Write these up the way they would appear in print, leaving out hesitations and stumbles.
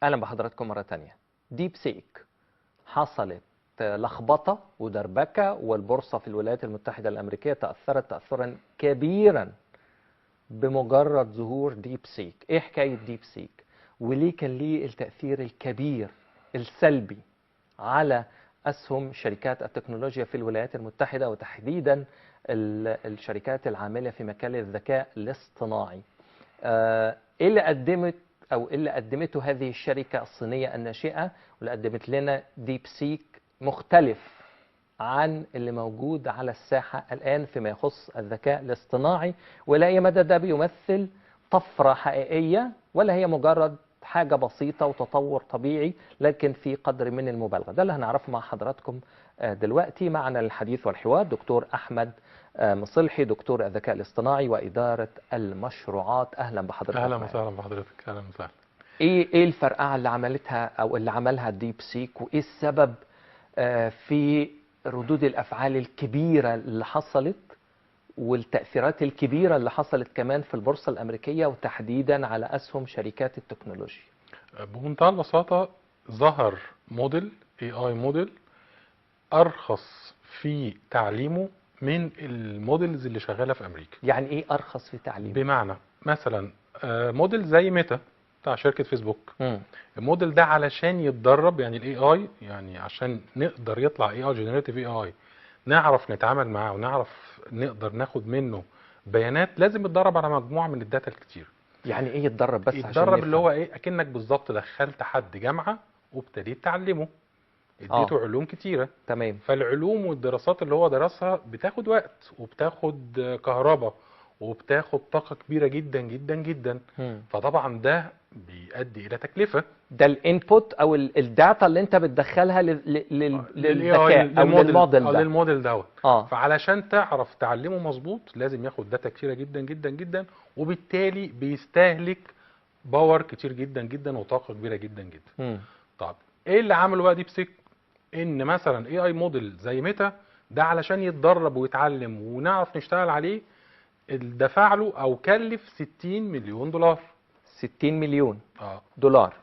اهلا بحضراتكم مره تانية. ديب سيك حصلت لخبطه ودربكه، والبورصه في الولايات المتحده الامريكيه تاثرت تاثرا كبيرا بمجرد ظهور ديب سيك. ايه حكايه ديب سيك وليه كان ليه التاثير الكبير السلبي على اسهم شركات التكنولوجيا في الولايات المتحده، وتحديدا الشركات العامله في مجال الذكاء الاصطناعي؟ ايه اللي قدمت او ايه اللي قدمته هذه الشركه الصينيه الناشئه واللي قدمت لنا ديب سيك مختلف عن اللي موجود على الساحه الان فيما يخص الذكاء الاصطناعي؟ ولا اي مدى ده بيمثل طفره حقيقيه، ولا هي مجرد حاجه بسيطه وتطور طبيعي لكن في قدر من المبالغه؟ ده اللي هنعرفه مع حضراتكم دلوقتي. معنا الحديث والحوار دكتور احمد مصلحي، دكتور الذكاء الاصطناعي وإدارة المشروعات. أهلا بحضرتك. اهلا وسهلا بحضرتك. اهلا وسهلا. إيه الفرقعة اللي عملتها أو اللي عملها ديب سيك، وإيه السبب في ردود الأفعال الكبيرة اللي حصلت والتأثيرات الكبيرة اللي حصلت كمان في البورصة الأمريكية وتحديدا على أسهم شركات التكنولوجيا؟ بمنتهى البساطه ظهر موديل اي موديل ارخص في تعليمه من الموديلز اللي شغاله في امريكا. يعني إيه أرخص في تعليمه؟ بمعنى مثلا موديل زي ميتا بتاع شركه فيسبوك. الموديل ده علشان يتدرب، يعني الاي يعني عشان نقدر يطلع جنريتيف اي نعرف نتعامل معاه ونعرف نقدر ناخد منه بيانات، لازم يتدرب على مجموعه من الداتا الكتير. يعني إيه يتدرب بس عشان يتدرب اللي نفهم؟ هو ايه، اكنك بالظبط دخلت حد جامعه وابتديت تعلمه، اديته علوم كتيره. تمام. فالعلوم والدراسات اللي هو درسها بتاخد وقت وبتاخد كهرباء وبتاخد طاقه كبيره جدا جدا جدا. فطبعا ده بيؤدي الى تكلفه. ده الانبوت او الداتا اللي انت بتدخلها للذكاء او للموديل دوت. اه فعلشان تعرف تعلمه مظبوط لازم ياخد داتا كتيره جدا جدا جدا، وبالتالي بيستهلك باور كتير جدا جدا وطاقه كبيره جدا جدا. طب ايه اللي عمله بقى ديب سيك؟ ان مثلا اي موديل زي ميتا ده علشان يتدرب ويتعلم ونعرف نشتغل عليه دفع له او كلف 60 مليون دولار. 60 مليون دولار.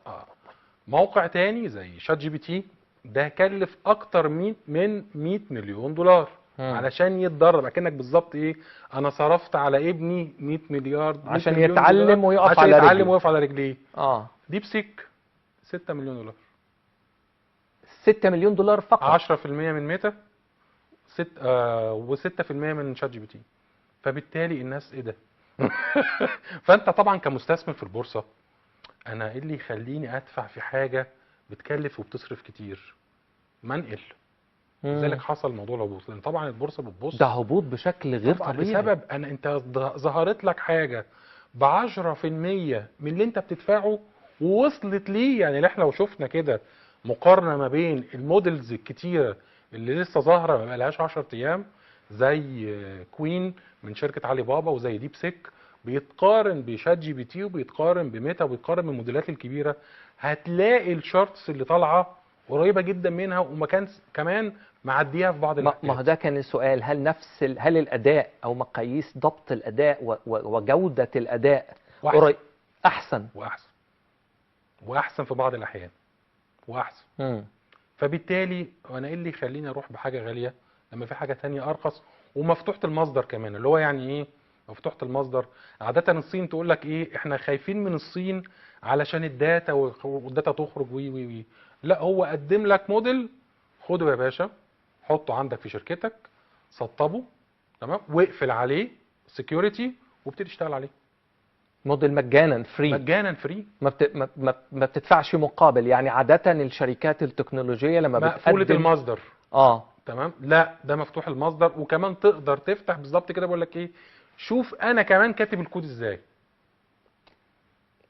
موقع تاني زي شات جي بي تي ده كلف اكتر من 100 مليون دولار علشان يتدرب. اكنك بالظبط ايه، انا صرفت على ابني 100 مليار عشان يتعلم ويقف على رجليه. عشان يتعلم ويقف على رجليه. ديب سيك 6 مليون دولار. 6 مليون دولار فقط. 10% من ميتا و6% من شات جي بي تي. فبالتالي الناس ايه ده؟ فانت طبعا كمستثمر في البورصه، انا ايه اللي يخليني ادفع في حاجه بتكلف وبتصرف كتير؟ منقل. لذلك حصل موضوع الهبوط، لان طبعا البورصه بتبص ده هبوط بشكل غير طبيعي بسبب انت ظهرت لك حاجه ب 10% من اللي انت بتدفعه ووصلت ليه. يعني احنا لو شفنا كده مقارنه ما بين المودلز الكتيره اللي لسه ظاهره ما بقالهاش 10 ايام زي كوين من شركه علي بابا وزي ديب سيك، بيتقارن بشات جي بي تي وبيتقارن بميتا وبيتقارن بالموديلات الكبيره، هتلاقي الشارتس اللي طالعه قريبه جدا منها وما كان كمان معديها في بعض الحاجات. ما هو ده كان السؤال، هل الاداء او مقاييس ضبط الاداء وجوده الاداء احسن واحسن في بعض الاحيان واحسن. فبالتالي انا ايه اللي يخليني اروح بحاجه غاليه لما في حاجه ثانيه ارخص ومفتوحه المصدر كمان؟ اللي هو يعني ايه مفتوحه المصدر؟ عاده الصين تقول لك ايه، احنا خايفين من الصين علشان الداتا والداتا تخرج وي وي وي. لا، هو قدم لك موديل، خده يا باشا حطه عندك في شركتك، سطبه تمام واقفل عليه سكيورتي وابتدي اشتغل عليه. موديل مجانا فري. مجانا فري، ما بتدفعش مقابل. يعني عادة الشركات التكنولوجية لما بتقدم مقفولة المصدر تمام، لا ده مفتوح المصدر، وكمان تقدر تفتح بالظبط كده. بقول لك ايه، شوف انا كمان كاتب الكود ازاي.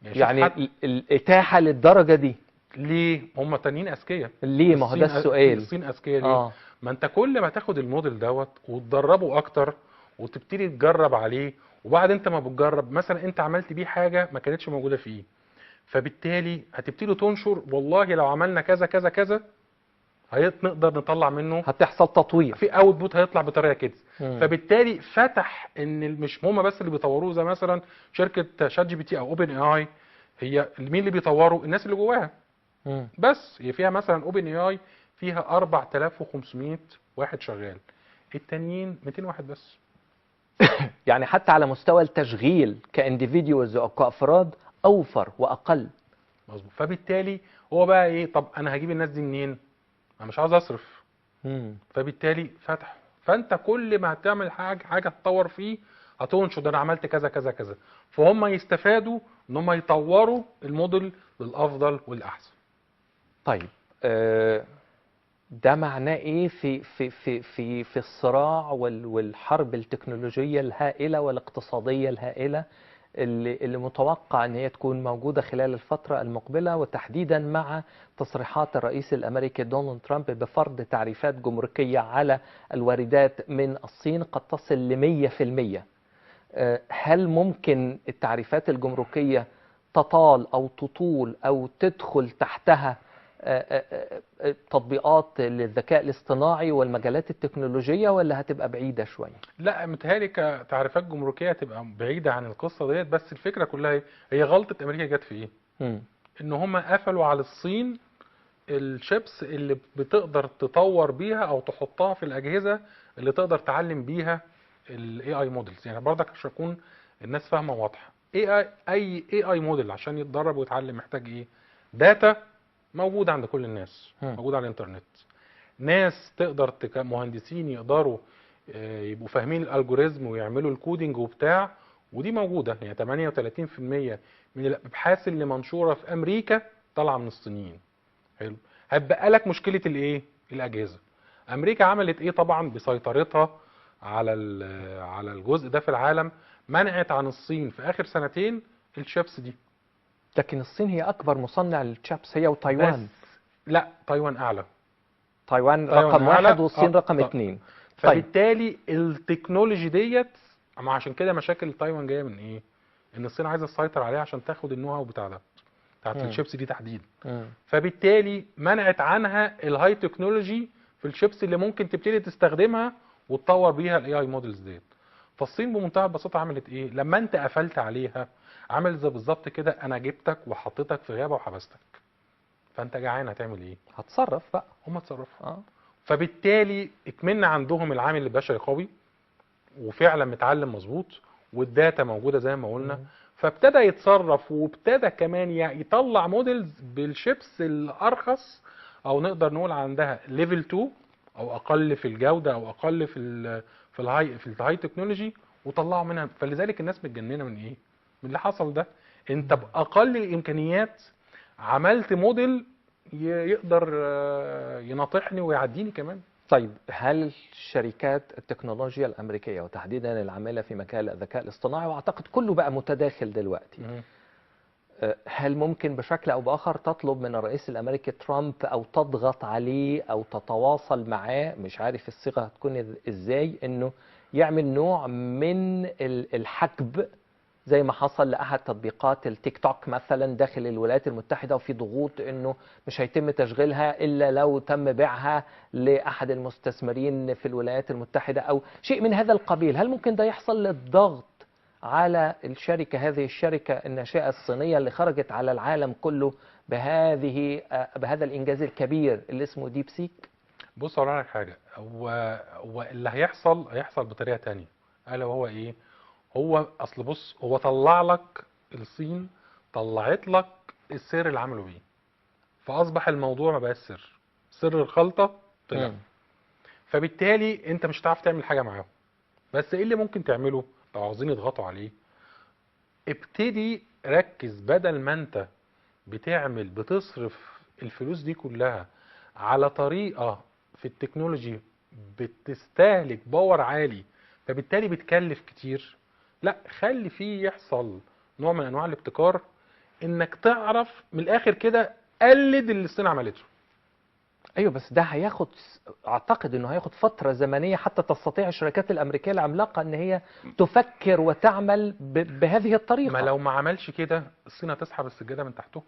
يعني الاتاحة للدرجة دي ليه؟ هم تانيين اذكياء. ليه؟ ما هو ده السؤال. الصين اذكياء ليه؟ ما انت كل ما تاخد الموديل دوت وتدربه اكتر وتبتدي تجرب عليه، وبعد انت ما بتجرب مثلا انت عملت بيه حاجه ما كانتش موجوده فيه، فبالتالي هتبتدي تنشر والله لو عملنا كذا كذا كذا نقدر نطلع منه، هتحصل تطوير في اوتبوت هيطلع بطريقه كده. فبالتالي فتح ان مش هم بس اللي بيطوروه زي مثلا شركه شات جي بي تي او اوبن اي هي مين اللي بيطوروا؟ الناس اللي جواها. مم. بس هي فيها مثلا اوبن اي اي فيها 4500 واحد شغال، التانيين 200 واحد بس. يعني حتى على مستوى التشغيل كانديفيديوالز او كافراد اوفر واقل. مظبوط. فبالتالي هو بقى ايه؟ طب انا هجيب الناس دي منين؟ انا مش عاوز اصرف. مم. فبالتالي فتح. فانت كل ما هتعمل حاجه تطور فيه، هتنشر ده انا عملت كذا كذا كذا، فهم يستفادوا ان هم يطوروا الموديل للافضل والاحسن. طيب ده معناه ايه في الصراع والحرب التكنولوجية الهائلة والاقتصادية الهائلة اللي متوقع ان هي تكون موجودة خلال الفترة المقبلة، وتحديدا مع تصريحات الرئيس الامريكي دونالد ترامب بفرض تعريفات جمركية على الواردات من الصين قد تصل ل 100%. هل ممكن التعريفات الجمركية تطال أو تطول أو تدخل تحتها تطبيقات للذكاء الاصطناعي والمجالات التكنولوجية، ولا هتبقى بعيدة شوية؟ لا، متهيألي كتعريفات جمركيه تبقى بعيده عن القصه ديت، بس الفكره كلها هي غلطه امريكا جت في ايه؟ مم. ان هم قفلوا على الصين الشيبس اللي بتقدر تطور بيها او تحطها في الاجهزه اللي تقدر تعلم بيها الاي اي موديلز. يعني برضك عشان يكون الناس فاهمه واضحه، اي اي موديل عشان يتدرب ويتعلم محتاج ايه؟ داتا موجوده عند كل الناس، مم. موجوده على الانترنت. ناس تقدر مهندسين يقدروا يبقوا فاهمين الالجوريزم ويعملوا الكودينج وبتاع، ودي موجوده. يعني 38% من الابحاث اللي منشوره في امريكا طالعه من الصينيين. حلو. هتبقى لك مشكله الايه؟ الاجهزه. امريكا عملت ايه؟ طبعا بسيطرتها على على الجزء ده في العالم، منعت عن الصين في اخر سنتين الشيبس دي. لكن الصين هي أكبر مصنع للشيبس، هي بس وتايوان. لا، تايوان اعلى. تايوان تايوان رقم اعلى، واحد والصين رقم اتنين. طيب. فبالتالي التكنولوجي ديت، اما عشان كده مشاكل تايوان جايه من ايه؟ ان الصين عايزه تسيطر عليها عشان تاخد النو هاو بتاع ده، بتاعت مم. الشيبس دي تحديدا. مم. فبالتالي منعت عنها الهاي تكنولوجي في الشيبس اللي ممكن تبتدي تستخدمها وتطور بيها الاي اي موديلز ديت. فالصين بمنتهى البساطه عملت ايه؟ لما انت قفلت عليها، عمل زي بالظبط كده انا جبتك وحطيتك في غابه وحبستك، فانت جعان هتعمل ايه؟ هتصرف بقى. هم اتصرفوا. اه. فبالتالي اكملنا عندهم العامل البشري قوي وفعلا متعلم مظبوط، والداتا موجوده زي ما قلنا. مم. فابتدى يتصرف وابتدى كمان يطلع موديلز بالشيبس الارخص، او نقدر نقول عندها ليفل 2 او اقل في الجوده او اقل في الهاي تكنولوجي، وطلعوا منها. فلذلك الناس متجننه من ايه؟ من اللي حصل ده. انت باقل الامكانيات عملت موديل يقدر يناطحني ويعديني كمان. طيب، هل شركات التكنولوجيا الأمريكية وتحديدا العاملة في مجال الذكاء الاصطناعي، وأعتقد كله بقى متداخل دلوقتي، هل ممكن بشكل أو بآخر تطلب من الرئيس الأمريكي ترامب أو تضغط عليه أو تتواصل معاه، مش عارف الصيغة هتكون إزاي، إنه يعمل نوع من الحجب زي ما حصل لأحد تطبيقات التيك توك مثلا داخل الولايات المتحدة، وفي ضغوط إنه مش هيتم تشغيلها إلا لو تم بيعها لأحد المستثمرين في الولايات المتحدة أو شيء من هذا القبيل؟ هل ممكن ده يحصل للضغط على هذه الشركة الناشئة الصينية اللي خرجت على العالم كله بهذا الإنجاز الكبير اللي اسمه ديب سيك؟ بص اقول لك حاجه، هو اللي هيحصل بطريقه تانية، الا وهو ايه؟ هو اصل بص، هو طلع لك الصين، طلعت لك السر اللي عملوا بيه، فاصبح الموضوع ما بقاش سر الخلطه طلع. فبالتالي انت مش هتعرف تعمل حاجه معاهم. بس ايه اللي ممكن تعمله لو عاوزين يضغطوا عليه؟ ابتدي ركز، بدل ما انت بتصرف الفلوس دي كلها على طريقة في التكنولوجي بتستهلك باور عالي، فبالتالي بتكلف كتير. لا، خلي فيه يحصل نوع من انواع الابتكار، انك تعرف من الاخر كده قلد اللي الصين عملته. ايوه، بس ده اعتقد انه هياخد فتره زمنيه حتى تستطيع الشركات الامريكيه العملاقه ان هي تفكر وتعمل بهذه الطريقه. ما لو ما عملش كده الصين هتسحب السجاده من تحته،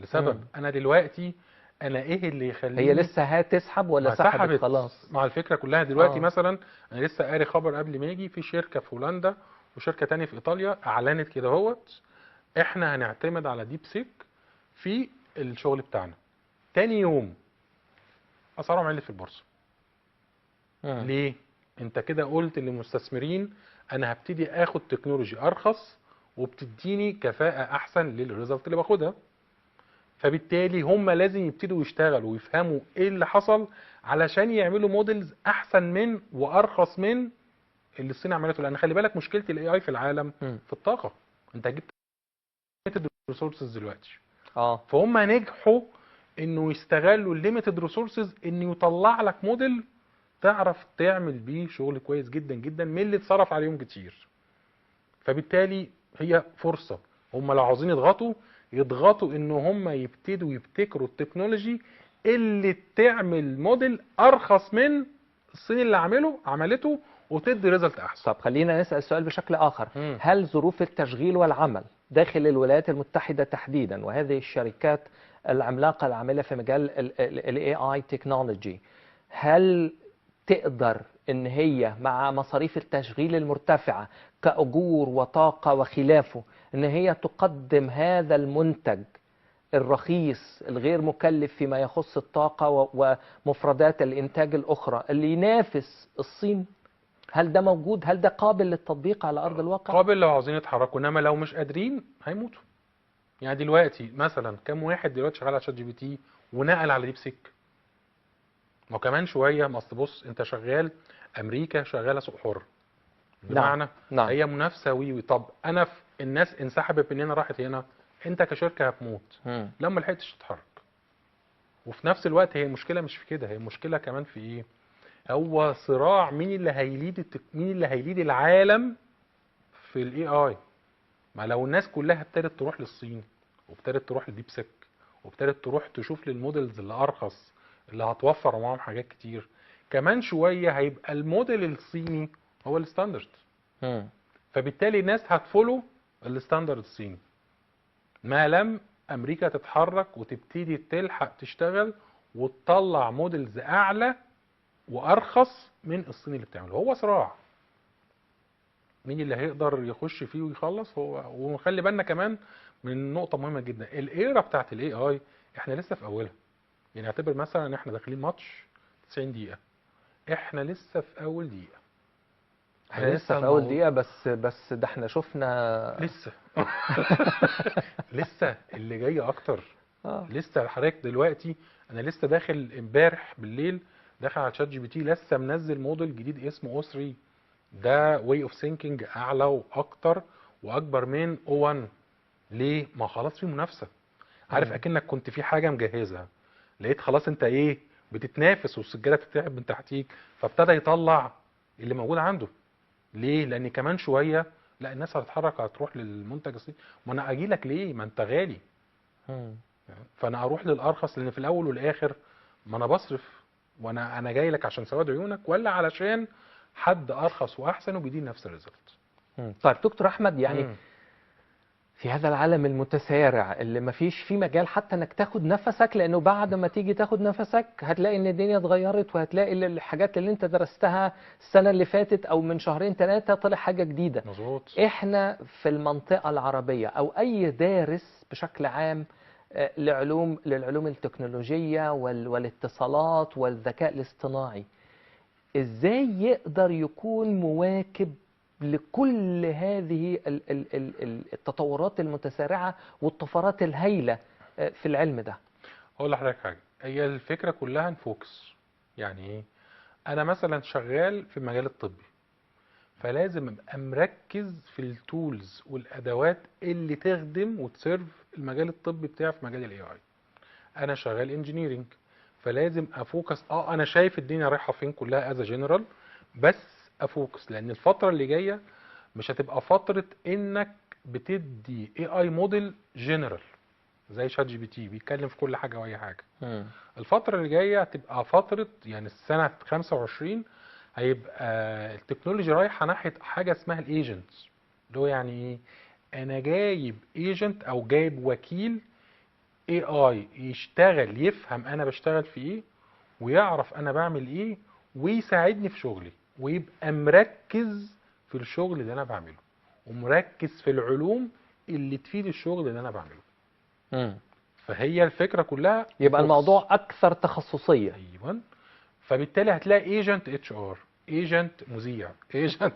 لسبب انا دلوقتي انا ايه اللي يخليني. هي لسه هتسحب ولا سحبت خلاص؟ مع الفكره كلها دلوقتي مثلا انا لسه قاري خبر قبل ما يجي في شركه في هولندا وشركه تانية في ايطاليا اعلنت كده اهوت احنا هنعتمد على ديب سيك في الشغل بتاعنا. تاني يوم اسعارهم علت في البورصه. ليه؟ انت كده قلت للمستثمرين انا هبتدي اخد تكنولوجي ارخص وبتديني كفاءة احسن للريزلت اللي باخدها. فبالتالي هم لازم يبتدوا يشتغلوا ويفهموا ايه اللي حصل علشان يعملوا موديلز احسن من وارخص من اللي الصين عملته. لان خلي بالك مشكلة الاي اي في العالم في الطاقة. انت جبت ريسورسز دلوقتي. فهم نجحوا انه يستغلوا الليميتد ريسورسز انه يطلع لك موديل تعرف تعمل بيه شغل كويس جدا جدا من اللي اتصرف عليهم كتير. فبالتالي هي فرصة. هم لو عاوزين يضغطوا ان هم يبتدوا يبتكروا التكنولوجي اللي تعمل موديل ارخص من الصين اللي عملته وتدي ريزلت احسن. طب خلينا نسأل السؤال بشكل آخر. هل ظروف التشغيل والعمل داخل الولايات المتحدة تحديدا وهذه الشركات العملاقة العاملة في مجال ال AI technology هل تقدر ان هي مع مصاريف التشغيل المرتفعة كأجور وطاقة وخلافه ان هي تقدم هذا المنتج الرخيص الغير مكلف فيما يخص الطاقة ومفردات الإنتاج الأخرى اللي ينافس الصين؟ هل ده موجود؟ هل ده قابل للتطبيق على أرض الواقع؟ قابل لو عاوزين يتحركوا، انما لو مش قادرين هيموتوا. يعني دلوقتي مثلا كم واحد دلوقتي شغال على شات جي بي تي ونقل على ديب سيك؟ ما كمان شويه، ما اصل بص انت شغال، امريكا شغاله سوق حر بمعنى نعم. هي منافسه وي. طب انا الناس انسحبت من هنا راحت هنا، انت كشركه هتموت لما ما لحقتش تتحرك. وفي نفس الوقت هي المشكله مش في كده، هي المشكله كمان في ايه؟ هو صراع مين اللي هيليد العالم في الاي اي. ما لو الناس كلها ابتدت تروح للصين وابتدت تروح لديب سيك وابتدت تروح تشوف للمودلز اللي ارخص اللي هتوفر معاهم حاجات كتير، كمان شويه هيبقى الموديل الصيني هو الستاندرد. فبالتالي الناس هتفولو الستاندرد الصيني ما لم امريكا تتحرك وتبتدي تلحق تشتغل وتطلع موديلز اعلى وارخص من الصين اللي بتعمله. هو صراع مين اللي هيقدر يخش فيه ويخلص. هو ونخلي بالنا كمان من نقطه مهمه جدا، الايرا بتاعت الاي اي احنا لسه في اولها. يعني اعتبر مثلا ان احنا داخلين ماتش 90 دقيقه، احنا لسه في اول دقيقه. احنا لسه في اول دقيقه، بس ده احنا شفنا لسه لسه اللي جاي اكتر. لسه حضرتك دلوقتي انا لسه داخل امبارح بالليل داخل على شات جي بي تي، لسه منزل موديل جديد اسمه او 3. ده واي اوف ثينكينج اعلى واكتر واكبر من او 1. ليه؟ ما خلاص في منافسه. عارف اكنك كنت في حاجه مجهزها، لقيت خلاص انت ايه بتتنافس والسجاده بتتعب من تحتيك، فابتدى يطلع اللي موجود عنده. ليه؟ لان كمان شويه لا الناس هتتحرك هتروح للمنتج الصيني. ما انا اجي لك ليه؟ ما انت غالي. فانا اروح للارخص لان في الاول والاخر ما انا بصرف، وانا جاي لك عشان سواد عيونك ولا علشان حد ارخص واحسن وبيديني نفس الريزلت. طيب دكتور احمد، يعني في هذا العالم المتسارع اللي ما فيش فيه مجال حتى انك تاخد نفسك، لانه بعد ما تيجي تاخد نفسك هتلاقي ان الدنيا اتغيرت وهتلاقي الحاجات اللي انت درستها السنة اللي فاتت او من شهرين ثلاثة طلع حاجة جديدة. مظبوط. احنا في المنطقة العربية او اي دارس بشكل عام للعلوم التكنولوجية والاتصالات والذكاء الاصطناعي، ازاي يقدر يكون مواكب لكل هذه التطورات المتسارعة والطفرات الهائلة في العلم ده؟ اقول لحضرتك حاجه، هي الفكره كلها نفوكس. يعني ايه؟ انا مثلا شغال في المجال الطبي، فلازم ابقى مركز في التولز والادوات اللي تخدم وتسيرف المجال الطبي بتاعي في مجال الاي اي. انا شغال انجينيرنج، فلازم افوكس. انا شايف الدنيا رايحه فين كلها از جنرال، بس افوكس لان الفتره اللي جايه مش هتبقى فتره انك بتدي اي اي موديل جنرال زي شات جي بي تي بيتكلم في كل حاجه واي حاجه. الفتره اللي جايه هتبقى فتره، يعني السنه 25 هيبقى التكنولوجي رايحه ناحيه حاجه اسمها الايجنتس. اللي هو يعني ايه؟ انا جايب ايجنت او جايب وكيل اي اي يشتغل يفهم انا بشتغل في ايه ويعرف انا بعمل ايه ويساعدني في شغلي ويبقى مركز في الشغل اللي انا بعمله ومركز في العلوم اللي تفيد الشغل اللي انا بعمله. مم. فهي الفكره كلها يبقى فوكس. الموضوع اكثر تخصصيه. ايوه. فبالتالي هتلاقي ايجنت اتش ار، ايجنت مذيع، ايجنت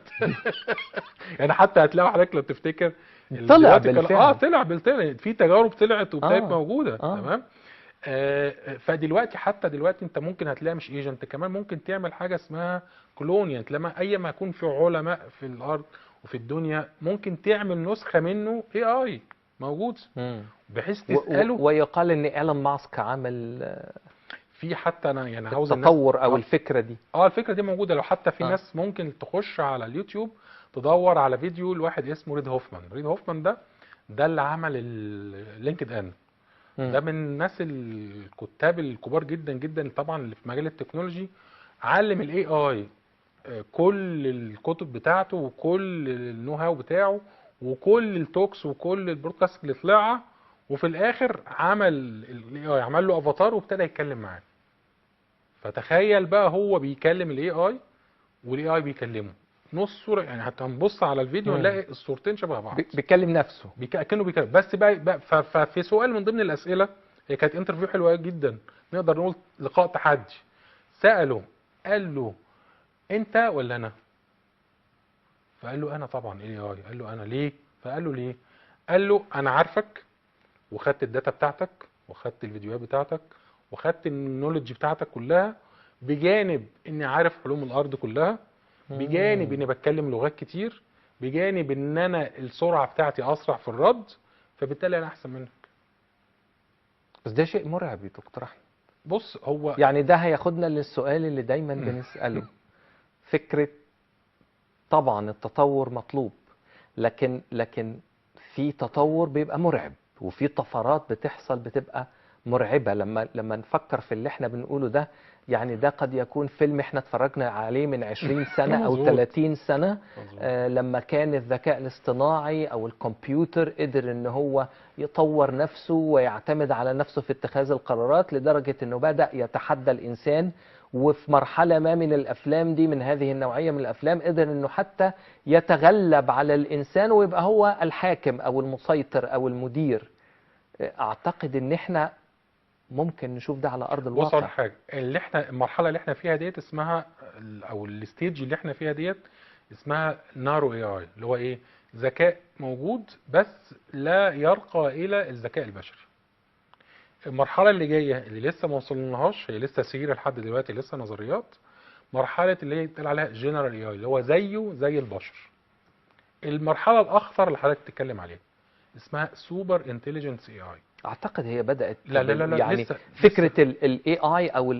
يعني حتى هتلاقوا حضرتك لو تفتكر طلع دلوقتي بالفعل. طلع بالفعل في تجارب طلعت وابتدت اه موجوده. اه تمام. فدلوقتي حتى دلوقتي انت ممكن هتلاقي مش ايجنت كمان، ممكن تعمل حاجه اسمها كلون. يعني لما اي ما يكون في علماء في الارض وفي الدنيا ممكن تعمل نسخه منه اي اي موجود، مم. بحيث تساله. ويقال ان ايلون ماسك عامل في حتى انا يعني عاوز الناس التطور او الفكره دي. اه الفكره دي موجوده. لو حتى في اه ناس ممكن تخش على اليوتيوب تدور على فيديو لواحد اسمه ريد هوفمان. ريد هوفمان ده اللي عمل اللينكد ان. مم. ده من الناس الكتاب الكبار جدا جدا طبعا اللي في مجال التكنولوجي. علم الاي اي كل الكتب بتاعته وكل النو هاو بتاعه وكل التوكس وكل البودكاست اللي طلعها، وفي الاخر عمل الاي اي، عمل له افاتار وابتدى يتكلم معاه. فتخيل بقى هو بيكلم الاي اي والاي اي بيكلمه نص صوره. يعني حتى هنبص على الفيديو مم. نلاقي الصورتين شبه بعض، بيكلم نفسه. كأنه بيكلم. بس بقى ففي سؤال من ضمن الاسئله، هي كانت انترفيو حلوه جدا، نقدر نقول لقاء تحدي. ساله قال له انت ولا انا؟ فقال له انا طبعا الاي اي. قال له انا ليه؟ فقال له ليه؟ قال له انا عارفك وخدت الداتا بتاعتك وخدت الفيديوهات بتاعتك وخدت النولج بتاعتك كلها، بجانب اني عارف علوم الارض كلها، بجانب مم. اني بتكلم لغات كتير، بجانب ان انا السرعه بتاعتي اسرع في الرد، فبالتالي انا احسن منك. بس ده شيء مرعب يا دكتور احمد. بص هو يعني ده هياخدنا للسؤال اللي دايما بنسأله. فكرة طبعا التطور مطلوب، لكن في تطور بيبقى مرعب، وفي طفرات بتحصل بتبقى مرعبة. لما نفكر في اللي احنا بنقوله ده، يعني ده قد يكون فيلم احنا اتفرجنا عليه من 20 سنة او مظبوط 30 سنة. مظبوط. لما كان الذكاء الاصطناعي او الكمبيوتر قدر ان هو يطور نفسه ويعتمد على نفسه في اتخاذ القرارات، لدرجة انه بدأ يتحدى الانسان. وفي مرحلة ما من الافلام دي، من هذه النوعية من الافلام، قدر انه حتى يتغلب على الانسان ويبقى هو الحاكم او المسيطر او المدير. اعتقد ان احنا ممكن نشوف ده على ارض بص على الواقع. حاجه، اللي احنا المرحله اللي احنا فيها ديت اسمها او الستيج اللي احنا فيها ديت اسمها نارو اي اي، اللي هو ايه؟ ذكاء موجود بس لا يرقى الى الذكاء البشري. المرحله اللي جايه اللي لسه ما وصلناهاش، هي لسه سيره لحد دلوقتي، لسه نظريات. مرحله اللي هي بيتقال عليها جنرال اي اي، اللي هو زيه زي البشر. المرحله الاخطر اللي حضرتك بتتكلم عليها اسمها سوبر انتليجنس اي اي. اعتقد هي بدات لا لا لا لا يعني لسه فكره الاي اي او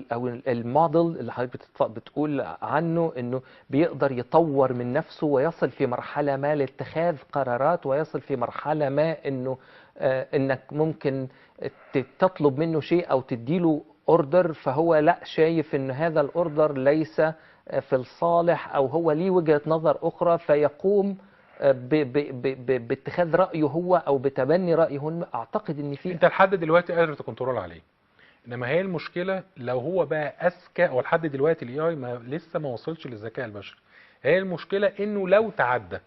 الموديل اللي حضرتك بتقول عنه، انه بيقدر يطور من نفسه ويصل في مرحله ما لاتخاذ قرارات، ويصل في مرحله ما انه انك ممكن تطلب منه شيء او تديله اوردر، فهو لا، شايف ان هذا الاوردر ليس في الصالح، او هو ليه وجهه نظر اخرى، فيقوم باتخاذ رأيه هو أو بتبني رأيه هو. أعتقد إن في انت لحد دلوقتي قادر تكنترول عليه. انما هي المشكله لو هو بقى اذكى، او لحد دلوقتي الاي اي لسه ما وصلش للذكاء البشري. هي المشكله انه لو تعدى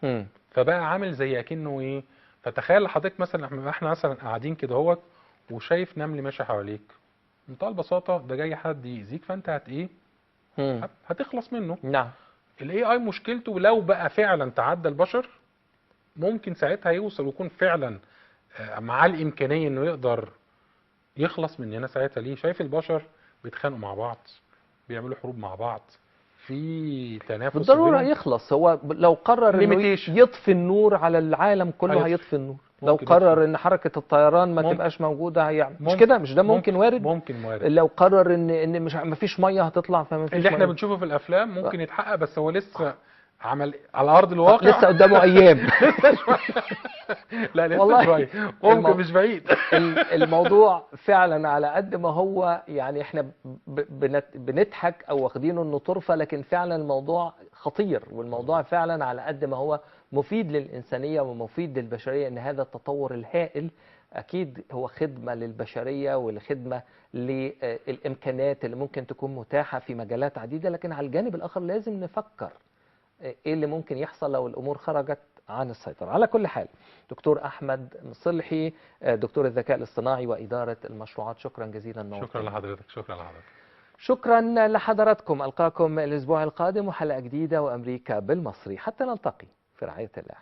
مم. فبقى عامل زي اكنه ايه. فتخيل لحضرتك مثلا احنا مثلا قاعدين كده اهوت وشايف نمل ماشي حواليك، بمنتهى البساطه ده جاي حد يأذيك، فانت ايه؟ مم. هتخلص منه. نعم. الاي اي مشكلته لو بقى فعلا تعدى البشر، ممكن ساعتها يوصل ويكون فعلا معاه الامكانيه انه يقدر يخلص مننا ساعتها. ليه؟ شايف البشر بيتخانقوا مع بعض، بيعملوا حروب مع بعض، في تنافس بالضرورة بينهم. يخلص. هو لو قرر إنه Limitation. يطفي النور على العالم كله، هيطفي. هيطفي النور. لو ممكن قرر يطفي. إن حركة الطيران ما ممكن تبقاش موجودة، هيعمل. مش ممكن كده؟ مش ده ممكن وارد؟ ممكن وارد. لو قرر إن مش ما فيش مية هتطلع، فما فيش اللي احنا مية. بنشوفه في الافلام ممكن يتحقق، بس هو لسه عمل على ارض الواقع. لسه قدامه أيام. لسه شويه. لا لسه والله شويه، ممكن مش بعيد. الموضوع فعلا على قد ما هو، يعني احنا بنضحك او واخدينه انه طرفه، لكن فعلا الموضوع خطير. والموضوع فعلا على قد ما هو مفيد للإنسانية ومفيد للبشرية، ان هذا التطور الهائل اكيد هو خدمة للبشرية والخدمة للامكانيات اللي ممكن تكون متاحة في مجالات عديدة. لكن على الجانب الاخر لازم نفكر ايه اللي ممكن يحصل لو الامور خرجت عن السيطرة. على كل حال دكتور أحمد مصلحي، دكتور الذكاء الاصطناعي وإدارة المشروعات، شكرا جزيلا. شكرا لحضرتك. شكرا لحضرتك. شكرا لحضراتكم. ألقاكم الأسبوع القادم وحلقة جديدة وأمريكا بالمصري. حتى نلتقي في رعاية الله.